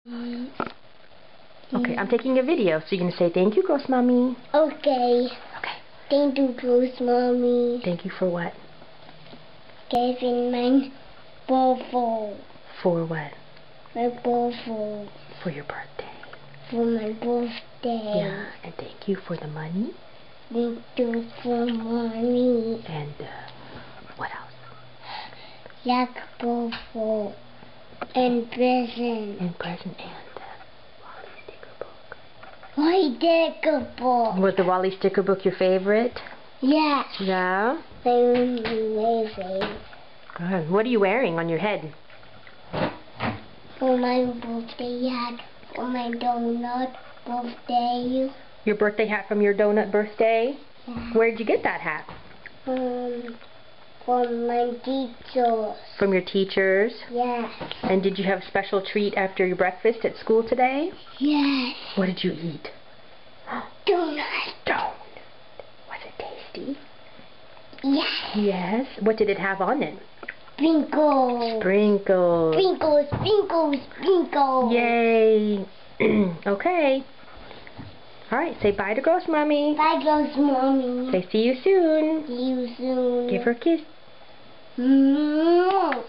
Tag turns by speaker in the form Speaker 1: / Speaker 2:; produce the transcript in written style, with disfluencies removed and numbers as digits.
Speaker 1: Okay, I'm taking a video, so you're going to say thank you, Ghost Mommy.
Speaker 2: Okay.
Speaker 1: Okay.
Speaker 2: Thank you, Ghost Mommy.
Speaker 1: Thank you for what?
Speaker 2: Giving my bubble.
Speaker 1: For what?
Speaker 2: My bubble.
Speaker 1: For your birthday.
Speaker 2: For my birthday.
Speaker 1: Yeah, and thank you for the money.
Speaker 2: Thank you for money.
Speaker 1: And what else?
Speaker 2: Yak bubble. And present.
Speaker 1: And present and Wally sticker book.
Speaker 2: Why sticker book?
Speaker 1: Was the Wally sticker book your favorite?
Speaker 2: Yes.
Speaker 1: Yeah?
Speaker 2: Amazing.
Speaker 1: Good. What are you wearing on your head?
Speaker 2: For my birthday hat. For my donut birthday.
Speaker 1: Your birthday hat from your donut birthday?
Speaker 2: Yeah.
Speaker 1: Where'd you get that hat?
Speaker 2: From my teachers.
Speaker 1: From your teachers?
Speaker 2: Yes.
Speaker 1: And did you have a special treat after your breakfast at school today?
Speaker 2: Yes.
Speaker 1: What did you eat?
Speaker 2: Donut.
Speaker 1: Donut. Was it tasty?
Speaker 2: Yes.
Speaker 1: Yes. What did it have on it?
Speaker 2: Sprinkles.
Speaker 1: Sprinkles.
Speaker 2: Sprinkles, sprinkles, sprinkles.
Speaker 1: Yay. Okay. Alright, say bye to Ghost Mommy.
Speaker 2: Bye, Ghost Mommy.
Speaker 1: Say see you soon.
Speaker 2: See you soon.
Speaker 1: Give her a kiss.
Speaker 2: Mwah.